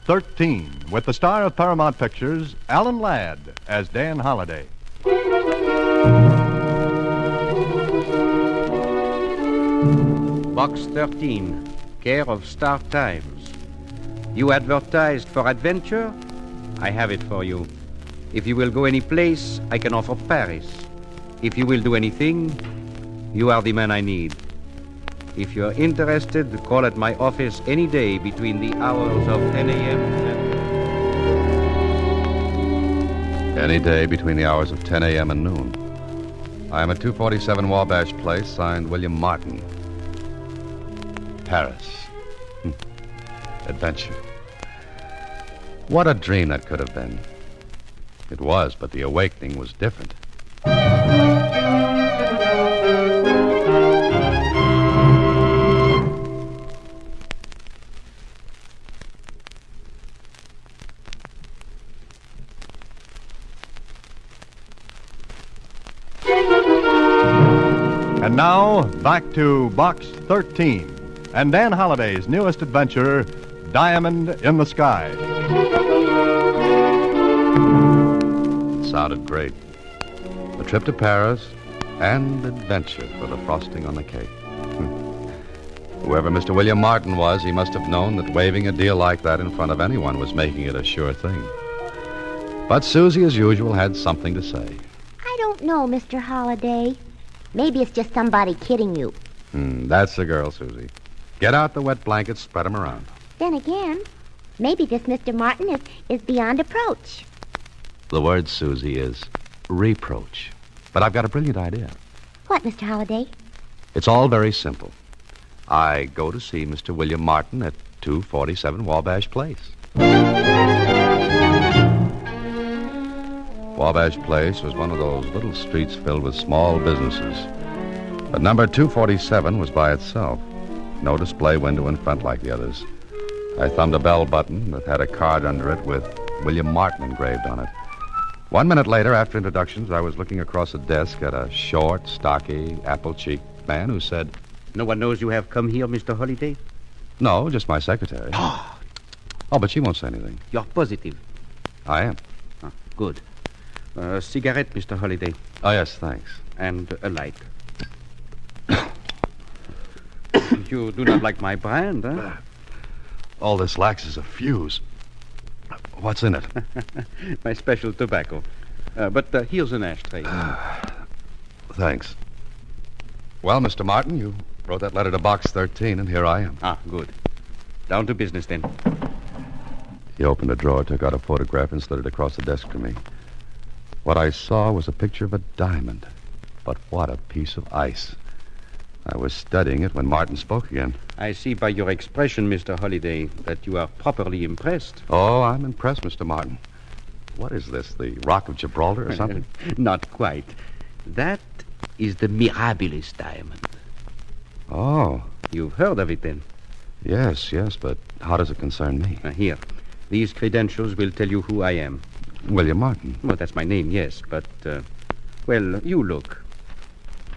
13, with the star of Paramount Pictures, Alan Ladd, as Dan Holliday. Box 13, care of Star Times. You advertised for adventure? I have it for you. If you will go any place, I can offer Paris. If you will do anything, you are the man I need. If you're interested, call at my office any day between the hours of 10 a.m. and... Any day between the hours of 10 a.m. and noon. I am at 247 Wabash Place, signed William Martin. Paris. Adventure. What a dream that could have been. It was, but the awakening was different. And now, back to Box 13 and Dan Holliday's newest adventure, Diamond in the Sky. It sounded great. A trip to Paris and adventure for the frosting on the cake. Whoever Mr. William Martin was, he must have known that waving a deal like that in front of anyone was making it a sure thing. But Susie, as usual, had something to say. I don't know, Mr. Holliday. Maybe it's just somebody kidding you. That's the girl, Susie. Get out the wet blankets, spread them around. Then again, maybe this Mr. Martin is beyond approach. The word, Susie, is reproach. But I've got a brilliant idea. What, Mr. Holliday? It's all very simple. I go to see Mr. William Martin at 247 Wabash Place. Wabash Place was one of those little streets filled with small businesses. But number 247 was by itself. No display window in front like the others. I thumbed a bell button that had a card under it with William Martin engraved on it. 1 minute later, after introductions, I was looking across a desk at a short, stocky, apple-cheeked man who said... No one knows you have come here, Mr. Holliday? No, just my secretary. Oh, but she won't say anything. You're positive? I am. Ah, good. A cigarette, Mr. Holliday. Oh, yes, thanks. And a light. You do not like my brand, huh? All this lacks is a fuse. What's in it? My special tobacco. But here's an ashtray. Thanks. Well, Mr. Martin, you wrote that letter to Box 13, and here I am. Ah, good. Down to business, then. He opened a drawer, took out a photograph, and slid it across the desk to me. What I saw was a picture of a diamond. But what a piece of ice. I was studying it when Martin spoke again. I see by your expression, Mr. Holliday, that you are properly impressed. Oh, I'm impressed, Mr. Martin. What is this, the Rock of Gibraltar or something? Not quite. That is the Mirabilis diamond. Oh. You've heard of it, then? Yes, but how does it concern me? Here. These credentials will tell you who I am. William Martin. Well, that's my name, yes, but, well, you look.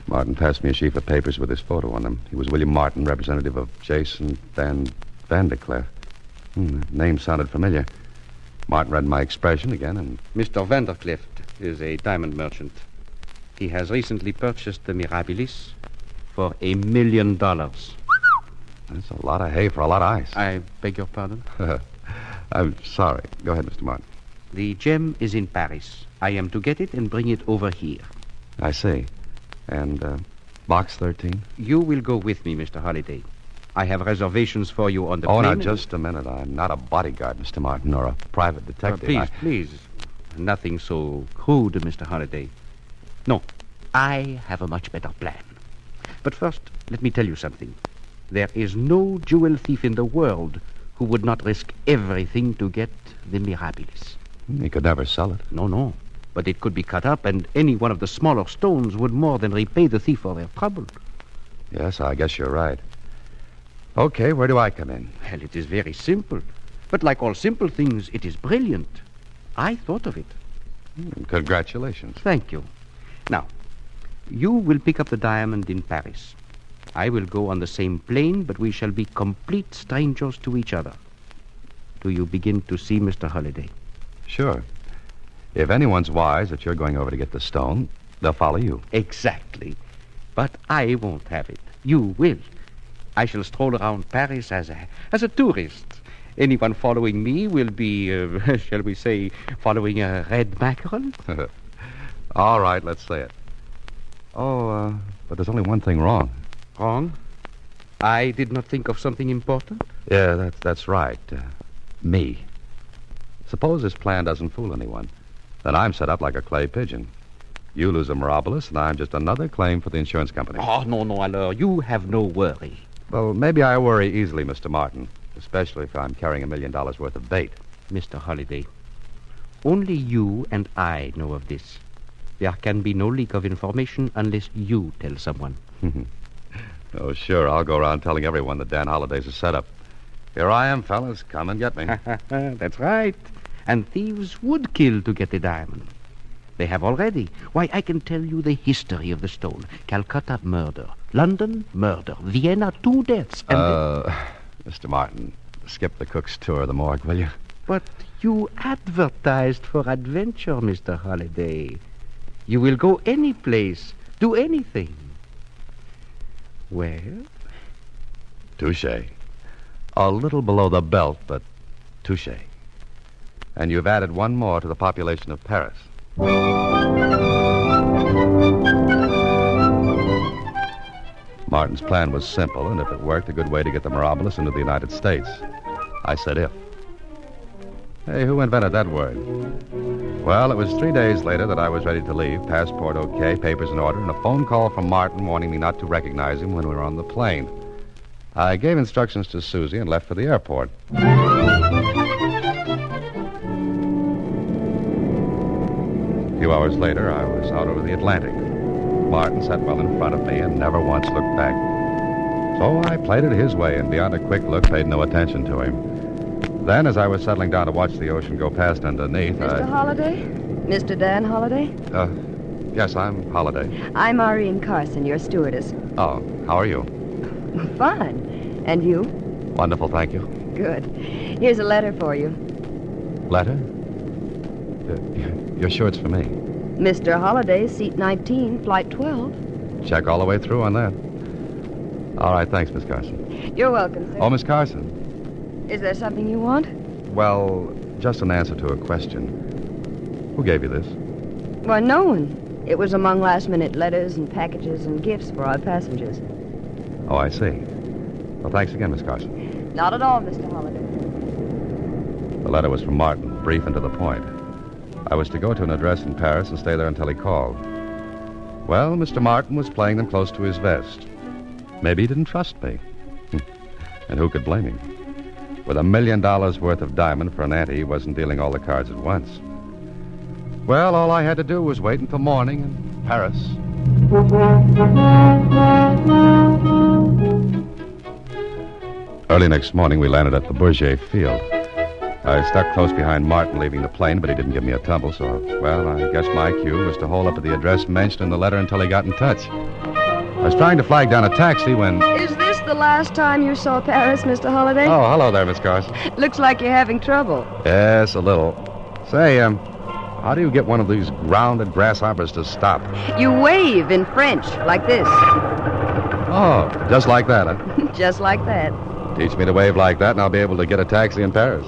Martin passed me a sheaf of papers with his photo on them. He was William Martin, representative of Jason Van de Cleef. The name sounded familiar. Martin read my expression again, and... Mr. Vanderclift is a diamond merchant. He has recently purchased the Mirabilis for $1 million. That's a lot of hay for a lot of ice. I beg your pardon? I'm sorry. Go ahead, Mr. Martin. The gem is in Paris. I am to get it and bring it over here. I see. And, Box 13? You will go with me, Mr. Holliday. I have reservations for you on the plane. Oh, now, just a minute. I'm not a bodyguard, Mr. Martin, or a private detective. Please. Nothing so crude, Mr. Holliday. No, I have a much better plan. But first, let me tell you something. There is no jewel thief in the world who would not risk everything to get the Mirabilis. He could never sell it. No. But it could be cut up, and any one of the smaller stones would more than repay the thief for their trouble. Yes, I guess you're right. Okay, where do I come in? Well, it is very simple. But like all simple things, it is brilliant. I thought of it. Congratulations. Thank you. Now, you will pick up the diamond in Paris. I will go on the same plane, but we shall be complete strangers to each other. do you begin to see Mr. Holliday? Sure. If anyone's wise that you're going over to get the stone, they'll follow you. Exactly. But I won't have it. You will. I shall stroll around Paris as a tourist. Anyone following me will be, shall we say, following a red mackerel? All right, let's say it. Oh, but there's only one thing wrong. Wrong? I did not think of something important? Yeah, that's right. Me. Suppose this plan doesn't fool anyone. Then I'm set up like a clay pigeon. You lose a Mirabilis, and I'm just another claim for the insurance company. Oh, no, alors, you have no worry. Well, maybe I worry easily, Mr. Martin, especially if I'm carrying $1 million worth of bait. Mr. Holliday, only you and I know of this. There can be no leak of information unless you tell someone. Oh, sure, I'll go around telling everyone that Dan Holliday's a setup. Here I am, fellas. Come and get me. That's right. And thieves would kill to get the diamond. They have already. Why, I can tell you the history of the stone. Calcutta, murder. London, murder. Vienna, 2 deaths. And Mr. Martin, skip the cook's tour of the morgue, will you? But you advertised for adventure, Mr. Holliday. You will go any place, do anything. Well? Touché. A little below the belt, but touché. And you've added one more to the population of Paris. Martin's plan was simple, and if it worked, a good way to get the Mirabilis into the United States. I said if. Hey, who invented that word? Well, it was 3 days later that I was ready to leave, passport okay, papers in order, and a phone call from Martin warning me not to recognize him when we were on the plane. I gave instructions to Susie and left for the airport. A few hours later, I was out over the Atlantic. Martin sat well in front of me and never once looked back. So I played it his way and beyond a quick look paid no attention to him. Then, as I was settling down to watch the ocean go past underneath, Mr. Holliday? Mr. Dan Holliday? Yes, I'm Holliday. I'm Maureen Carson, your stewardess. Oh, how are you? Fine. And you? Wonderful, thank you. Good. Here's a letter for you. Letter? You're sure it's for me? Mr. Holliday, seat 19, flight 12. Check all the way through on that. All right, thanks, Miss Carson. You're welcome, sir. Oh, Miss Carson. Is there something you want? Well, just an answer to a question. Who gave you this? Why, no one. It was among last-minute letters and packages and gifts for our passengers. Oh, I see. Well, thanks again, Miss Carson. Not at all, Mr. Holliday. The letter was from Martin, brief and to the point. I was to go to an address in Paris and stay there until he called. Well, Mr. Martin was playing them close to his vest. Maybe he didn't trust me. And who could blame him? With $1 million worth of diamond for an ante, he wasn't dealing all the cards at once. Well, all I had to do was wait until morning in Paris. Early next morning, we landed at the Bourget field. I stuck close behind Martin leaving the plane, but he didn't give me a tumble, so, well, I guess my cue was to hold up at the address mentioned in the letter until he got in touch. I was trying to flag down a taxi when... Is this the last time you saw Paris, Mr. Holliday? Oh, hello there, Miss Carson. Looks like you're having trouble. Yes, a little. Say, how do you get one of these grounded grasshoppers to stop? You wave in French, like this. Oh, just like that, huh? Just like that. Teach me to wave like that, and I'll be able to get a taxi in Paris.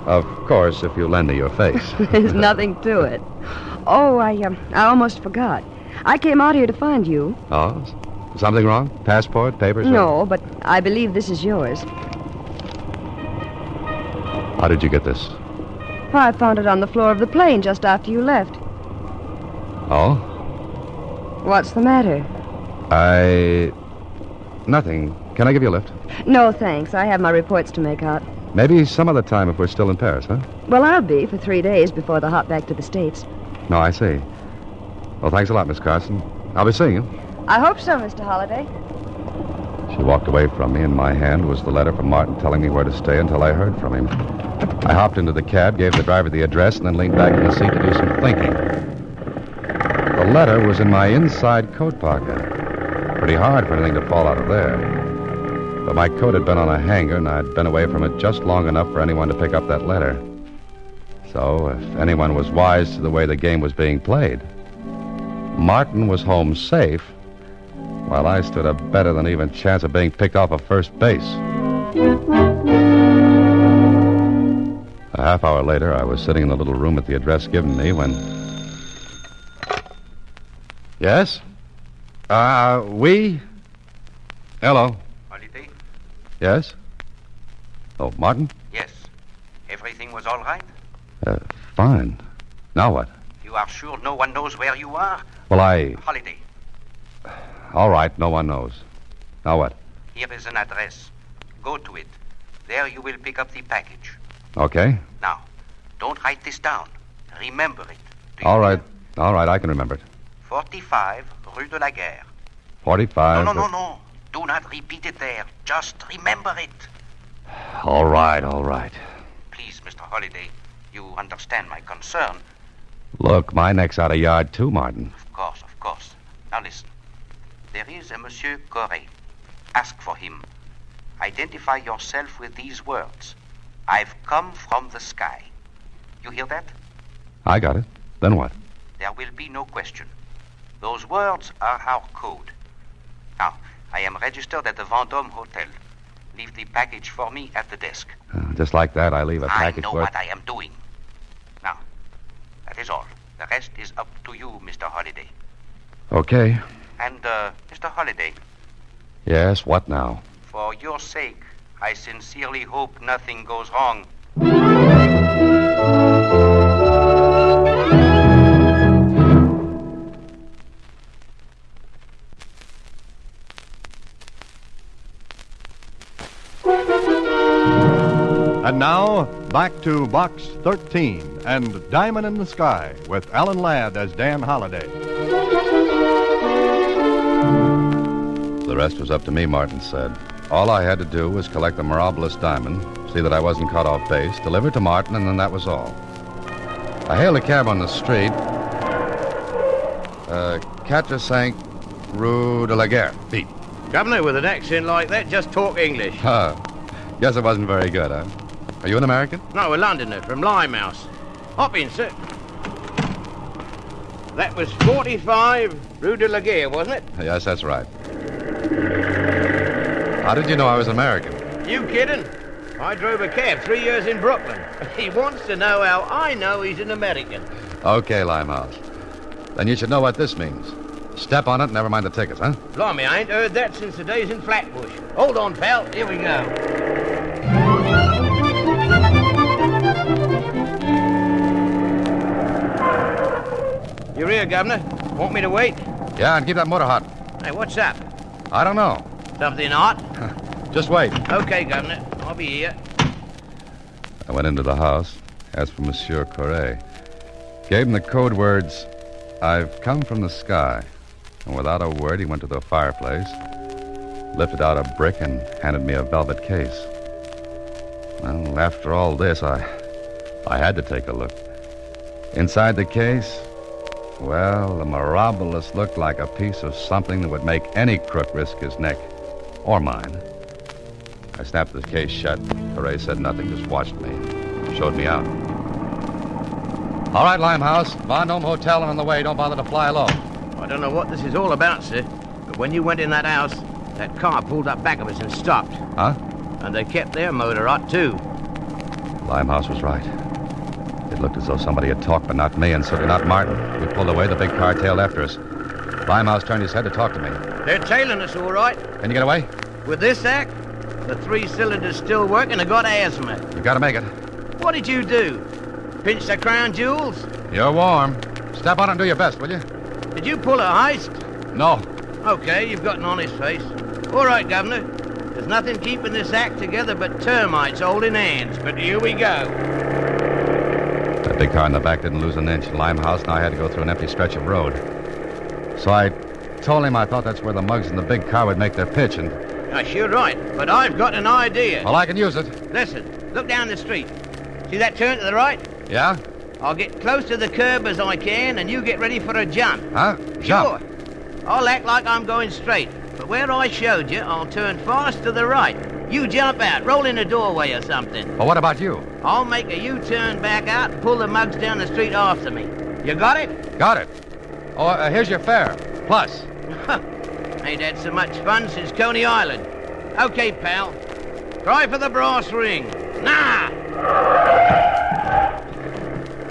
Of course, if you lend me your face. There's nothing to it. Oh, I almost forgot. I came out here to find you. Oh, something wrong? Passport, papers? No, but I believe this is yours. How did you get this? I found it on the floor of the plane just after you left. Oh? What's the matter? Nothing. Can I give you a lift? No, thanks. I have my reports to make out. Maybe some other time if we're still in Paris, huh? Well, I'll be for 3 days before the hop back to the States. No, I see. Well, thanks a lot, Miss Carson. I'll be seeing you. I hope so, Mr. Holliday. She walked away from me. In my hand was the letter from Martin telling me where to stay until I heard from him. I hopped into the cab, gave the driver the address, and then leaned back in the seat to do some thinking. The letter was in my inside coat pocket. Pretty hard for anything to fall out of there. But my coat had been on a hanger, and I'd been away from it just long enough for anyone to pick up that letter. So, if anyone was wise to the way the game was being played, Martin was home safe, while I stood a better than even chance of being picked off of first base. A half hour later, I was sitting in the little room at the address given me when... Yes? We? Hello. Holiday? Yes? Oh, Martin? Yes. Everything was all right? Fine. Now what? You are sure no one knows where you are? Well, Holiday. All right, no one knows. Now what? Here is an address. Go to it. There you will pick up the package. Okay. Now, don't write this down. Remember it. Do you All right. hear? All right, I can remember it. 45 Rue de la Guerre. 45... No. Do not repeat it there. Just remember it. All right. Please, Mr. Holliday, you understand my concern. Look, my neck's out of yard, too, Martin. Of course. Now listen. There is a Monsieur Corray. Ask for him. Identify yourself with these words. I've come from the sky. You hear that? I got it. Then what? There will be no question. Those words are our code. Now, I am registered at the Vendôme Hotel. Leave the package for me at the desk. Just like that, I leave a package I know worth... what I am doing. Now, that is all. The rest is up to you, Mr. Holliday. Okay. And, Mr. Holliday. Yes, what now? For your sake, I sincerely hope nothing goes wrong. And now, back to Box 13 and Diamond in the Sky with Alan Ladd as Dan Holliday. The rest was up to me, Martin said. All I had to do was collect the Mirabilis diamond, see that I wasn't caught off base, deliver it to Martin, and then that was all. I hailed a cab on the street. 4-5 Rue de la Guerre. Beat. Governor, with an accent like that, just talk English. Guess it wasn't very good, huh? Are you an American? No, a Londoner from Limehouse. Hop in, sir. That was 45 Rue de la Guerre, wasn't it? Yes, that's right. How did you know I was American? You kidding? I drove a cab 3 years in Brooklyn. He wants to know how I know he's an American. Okay, Limehouse. Then you should know what this means. Step on it, never mind the tickets, huh? Blimey, I ain't heard that since the days in Flatbush. Hold on, pal. Here we go. You're here, Governor. Want me to wait? Yeah, and keep that motor hot. Hey, what's up? I don't know. Something hot? Just wait. Okay, Governor. I'll be here. I went into the house, asked for Monsieur Corray. Gave him the code words, I've come from the sky. And without a word, he went to the fireplace, lifted out a brick, and handed me a velvet case. Well, after all this, I had to take a look. Inside the case, well, the Mirabilis looked like a piece of something that would make any crook risk his neck. Or mine. I snapped the case shut. Corray said nothing, just watched me. Showed me out. All right, Limehouse. Vendôme Hotel and on the way. Don't bother to fly low. I don't know what this is all about, sir. But when you went in that house, that car pulled up back of us and stopped. Huh? And they kept their motor hot, too. Limehouse was right. It looked as though somebody had talked, but not me, and certainly not Martin. We pulled away, the big car tailed after us. Limehouse turned his head to talk to me. They're tailing us, all right. Can you get away? With this act, the 3 cylinders still working and got asthma. You gotta make it. What did you do? Pinch the crown jewels? You're warm. Step on it and do your best, will you? Did you pull a heist? No. Okay, you've got an honest face. All right, Governor. There's nothing keeping this act together but termites holding hands. But here we go. That big car in the back didn't lose an inch. Limehouse and I had to go through an empty stretch of road. So I told him I thought that's where the mugs in the big car would make their pitch, and... Yes, you're right, but I've got an idea. Well, I can use it. Listen, look down the street. See that turn to the right? Yeah? I'll get close to the curb as I can, and you get ready for a jump. Huh? Jump? Sure. I'll act like I'm going straight. But where I showed you, I'll turn fast to the right. You jump out, roll in a doorway or something. Well, what about you? I'll make a U-turn back out and pull the mugs down the street after me. You got it? Got it. Oh, here's your fare. Plus. Ain't had so much fun since Coney Island. Okay, pal. Try for the brass ring. Nah!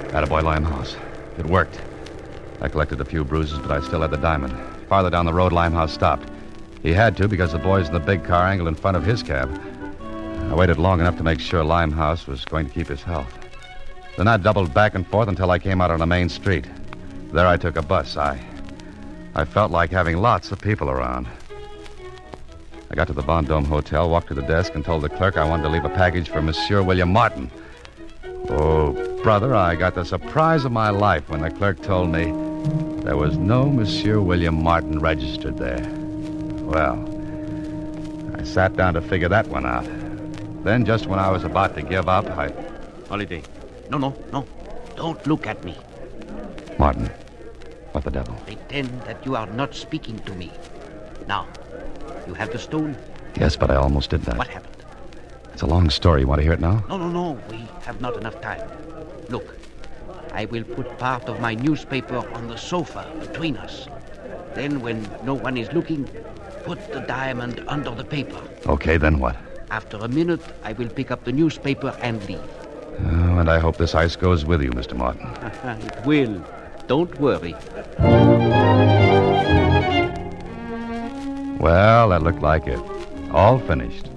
Attaboy, Limehouse. It worked. I collected a few bruises, but I still had the diamond. Farther down the road, Limehouse stopped. He had to because the boys in the big car angled in front of his cab. I waited long enough to make sure Limehouse was going to keep his health. Then I doubled back and forth until I came out on a main street. There I took a bus. I felt like having lots of people around. I got to the Vendome Hotel, walked to the desk, and told the clerk I wanted to leave a package for Monsieur William Martin. Oh, brother, I got the surprise of my life when the clerk told me there was no Monsieur William Martin registered there. Well, I sat down to figure that one out. Then, just when I was about to give up, Holiday. No. Don't look at me. Martin, what the devil? Pretend that you are not speaking to me. Now, you have the stone? Yes, but I almost did that. What happened? It's a long story. You want to hear it now? No. We have not enough time. Look, I will put part of my newspaper on the sofa between us. Then, when no one is looking, put the diamond under the paper. Okay, then what? After a minute, I will pick up the newspaper and leave. Oh, and I hope this ice goes with you, Mr. Martin. It will. Don't worry. Well, that looked like it. All finished.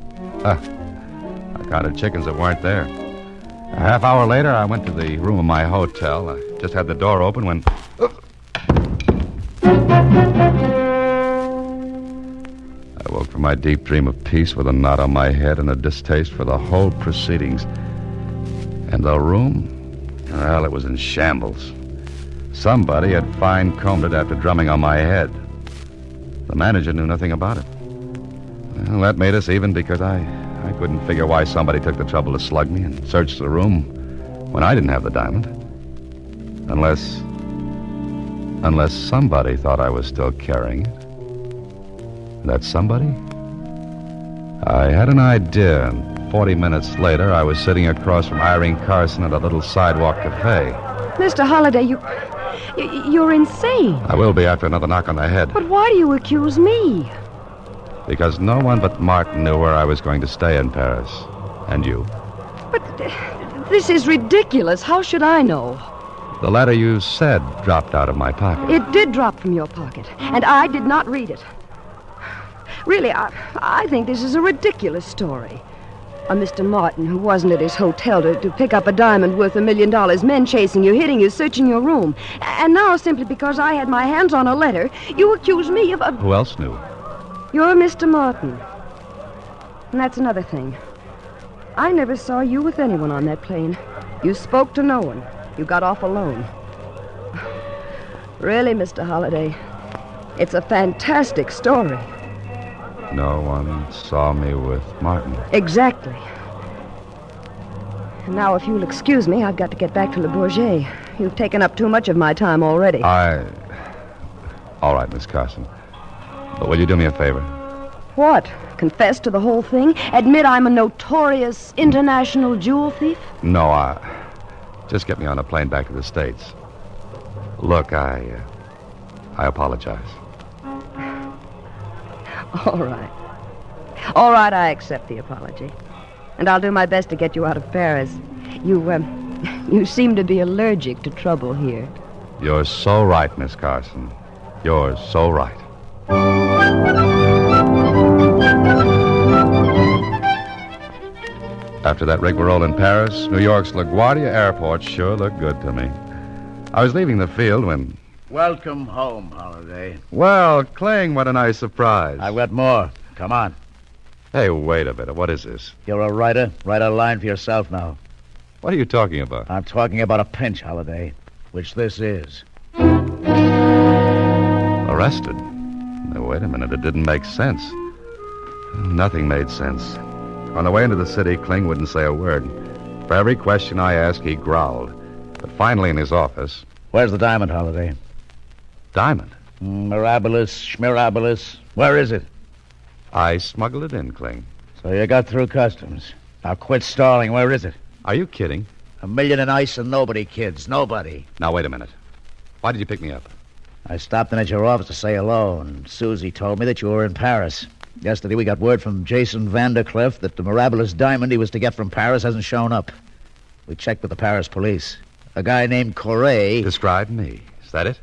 I counted chickens that weren't there. A half hour later, I went to the room of my hotel. I just had the door open when... I woke from my deep dream of peace with a knot on my head and a distaste for the whole proceedings. And the room? Well, it was in shambles. Somebody had fine-combed it after drumming on my head. The manager knew nothing about it. Well, that made us even because I couldn't figure why somebody took the trouble to slug me and search the room when I didn't have the diamond. Unless somebody thought I was still carrying it. That somebody? I had an idea, and 40 minutes later, I was sitting across from Irene Carson at a little sidewalk cafe. Mr. Holliday, you're insane. I will be after another knock on the head. But why do you accuse me? Because no one but Martin knew where I was going to stay in Paris. And you. But this is ridiculous. How should I know? The letter you said dropped out of my pocket. It did drop from your pocket, and I did not read it. Really, I think this is a ridiculous story. A Mr. Martin who wasn't at his hotel to pick up a diamond worth $1 million, men chasing you, hitting you, searching your room. And now, simply because I had my hands on a letter, you accuse me of... Who else knew? You're Mr. Martin. And that's another thing. I never saw you with anyone on that plane. You spoke to no one. You got off alone. Really, Mr. Holliday, it's a fantastic story. No one saw me with Martin. Exactly. And now, if you'll excuse me, I've got to get back to Le Bourget. You've taken up too much of my time already. All right, Miss Carson. But will you do me a favor? What? Confess to the whole thing? Admit I'm a notorious international jewel thief? No, just get me on a plane back to the States. Look, I apologize. All right. All right, I accept the apology. And I'll do my best to get you out of Paris. You seem to be allergic to trouble here. You're so right, Miss Carson. You're so right. After that rigmarole in Paris, New York's LaGuardia Airport sure looked good to me. I was leaving the field when... Welcome home, Holiday. Well, Kling, what a nice surprise. I've got more. Come on. Hey, wait a minute. What is this? You're a writer. Write a line for yourself now. What are you talking about? I'm talking about a pinch, Holiday, which this is. Arrested? Now, wait a minute. It didn't make sense. Nothing made sense. On the way into the city, Kling wouldn't say a word. For every question I asked, he growled. But finally in his office... Where's the diamond, Holiday? Diamond? Mirabilis, schmirabilis. Where is it? I smuggled it in, Kling. So you got through customs. Now quit stalling. Where is it? Are you kidding? $1 million in ice and nobody, kids. Nobody. Now, wait a minute. Why did you pick me up? I stopped in at your office to say hello, and Susie told me that you were in Paris. Yesterday we got word from Jason Vandercliff that the Mirabilis diamond he was to get from Paris hasn't shown up. We checked with the Paris police. A guy named Corray... Describe me. Is that it?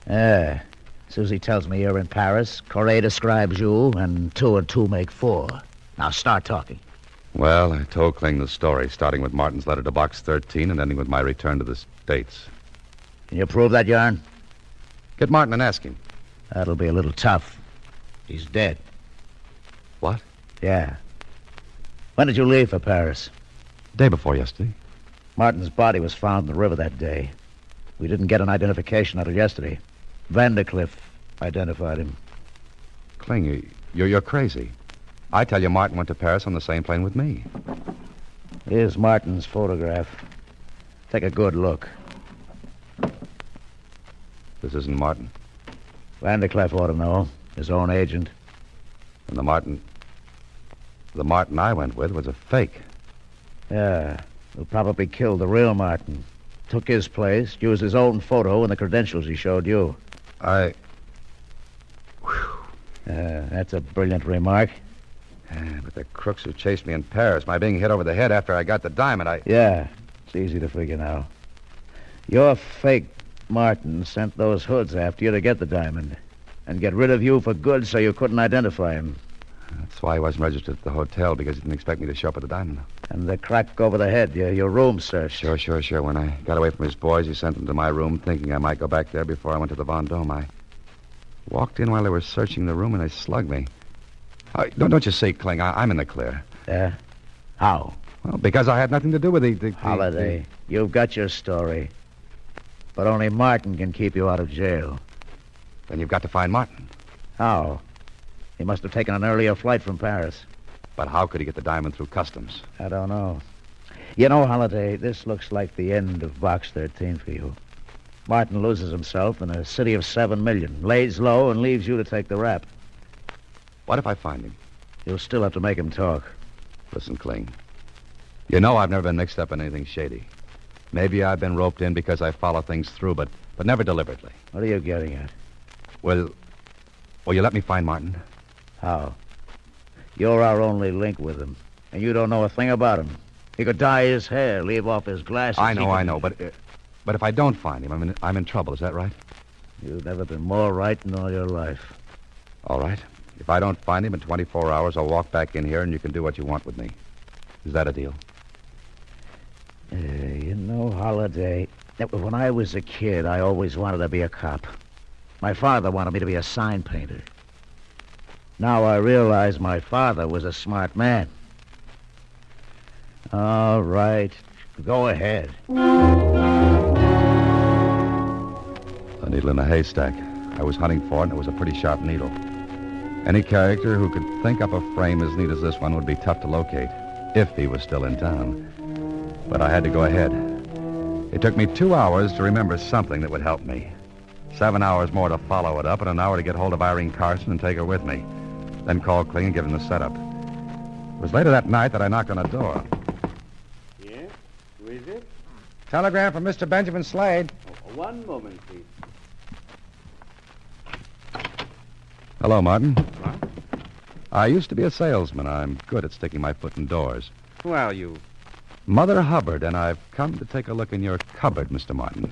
Yeah. Susie tells me you're in Paris. Corray describes you, and 2 and 2 make 4. Now start talking. Well, I told Kling the story, starting with Martin's letter to Box 13 and ending with my return to the States. Can you prove that yarn? Get Martin and ask him. That'll be a little tough. He's dead. What? Yeah. When did you leave for Paris? Day before yesterday. Martin's body was found in the river that day. We didn't get an identification until yesterday. Vandercliff identified him. Kling, you're crazy. I tell you, Martin went to Paris on the same plane with me. Here's Martin's photograph. Take a good look. This isn't Martin. Vandercliff ought to know. His own agent. And the Martin I went with was a fake. Yeah. Who probably killed the real Martin. Took his place, used his own photo and the credentials he showed you. That's a brilliant remark. Yeah, but the crooks who chased me in Paris, my being hit over the head after I got the diamond, Yeah, it's easy to figure now. Your fake Martin sent those hoods after you to get the diamond and get rid of you for good so you couldn't identify him. That's why he wasn't registered at the hotel, because he didn't expect me to show up at the diamond. And the crack over the head, your room searched. Sure. When I got away from his boys, he sent them to my room thinking I might go back there before I went to the Vendome. I walked in while they were searching the room and they slugged me. Don't you see, Kling, I'm in the clear. Yeah? How? Well, because I had nothing to do with the Holiday, you've got your story. But only Martin can keep you out of jail. Then you've got to find Martin. How? He must have taken an earlier flight from Paris. But how could he get the diamond through customs? I don't know. You know, Holiday, this looks like the end of Box 13 for you. Martin loses himself in a city of 7 million, lays low, and leaves you to take the rap. What if I find him? You'll still have to make him talk. Listen, Kling. You know I've never been mixed up in anything shady. Maybe I've been roped in because I follow things through, but never deliberately. What are you getting at? Will you let me find Martin? How? You're our only link with him, and you don't know a thing about him. He could dye his hair, leave off his glasses. I know, but if I don't find him, I'm in trouble. Is that right? You've never been more right in all your life. All right. If I don't find him in 24 hours, I'll walk back in here and you can do what you want with me. Is that a deal? You know, Holiday, when I was a kid, I always wanted to be a cop. My father wanted me to be a sign painter. Now I realize my father was a smart man. All right. Go ahead. A needle in a haystack. I was hunting for it, and it was a pretty sharp needle. Any character who could think up a frame as neat as this one would be tough to locate, if he was still in town. But I had to go ahead. It took me 2 hours to remember something that would help me. 7 hours more to follow it up, and an hour to get hold of Irene Carson and take her with me. Then call Kling and give him the setup. It was later that night that I knocked on a door. Yes? Who is it? Telegram from Mr. Benjamin Slade. One moment, please. Hello, Martin. What? I used to be a salesman. I'm good at sticking my foot in doors. Who are you? Mother Hubbard, and I've come to take a look in your cupboard, Mr. Martin.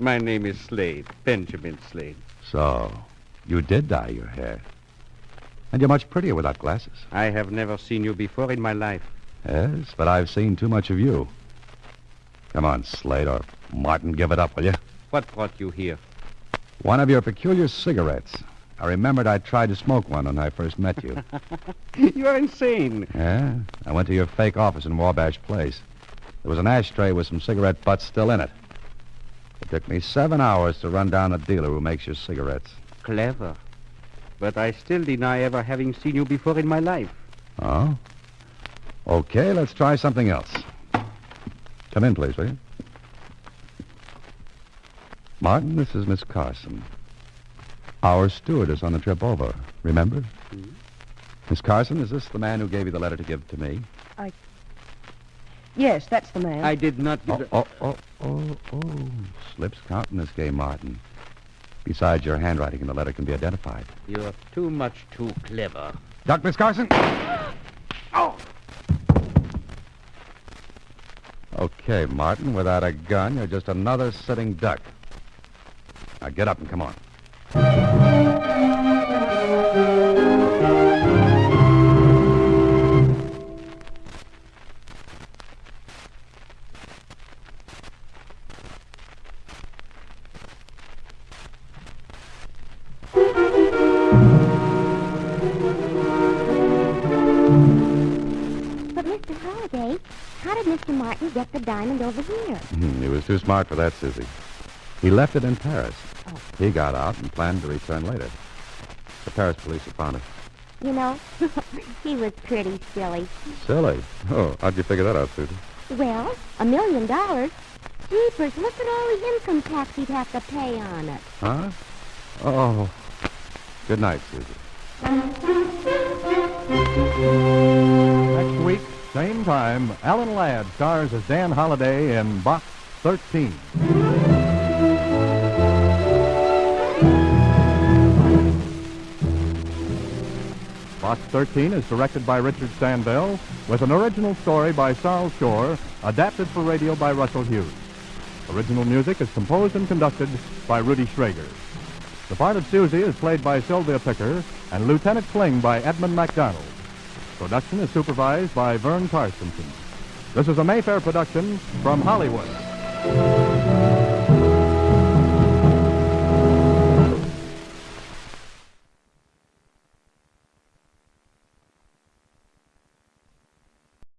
My name is Slade, Benjamin Slade. So, you did dye your hair. And you're much prettier without glasses. I have never seen you before in my life. Yes, but I've seen too much of you. Come on, Slade, or Martin, give it up, will you? What brought you here? One of your peculiar cigarettes. I remembered I tried to smoke one when I first met you. You are insane. Yeah? I went to your fake office in Wabash Place. There was an ashtray with some cigarette butts still in it. It took me 7 hours to run down a dealer who makes your cigarettes. Clever. But I still deny ever having seen you before in my life. Oh? Okay, let's try something else. Come in, please, will you? Martin, this is Miss Carson. Our stewardess on the trip over. Remember? Hmm? Miss Carson, is this the man who gave you the letter to give to me? Yes, that's the man. I did not give Oh. Slips countenance game, Martin. Besides, your handwriting in the letter can be identified. You're too much too clever. Duck, Miss Carson. Oh! Okay, Martin, without a gun, you're just another sitting duck. Now get up and come on. But, Mr. Holliday, how did Mr. Martin get the diamond over here? He was too smart for that, Susie. He left it in Paris. Oh. He got out and planned to return later. The Paris police have found it. You know, he was pretty silly. Silly. Oh, how'd you figure that out, Susie? Well, $1 million? Jeepers, look at all the income tax he'd have to pay on it. Huh? Oh. Good night, Susie. Next week, same time, Alan Ladd stars as Dan Holliday in Box 13. Box 13 is directed by Richard Sandbell, with an original story by Sarl Shore, adapted for radio by Russell Hughes. Original music is composed and conducted by Rudy Schrager. The part of Susie is played by Sylvia Picker and Lieutenant Kling by Edmund MacDonald. Production is supervised by Vern Carstensen. This is a Mayfair production from Hollywood.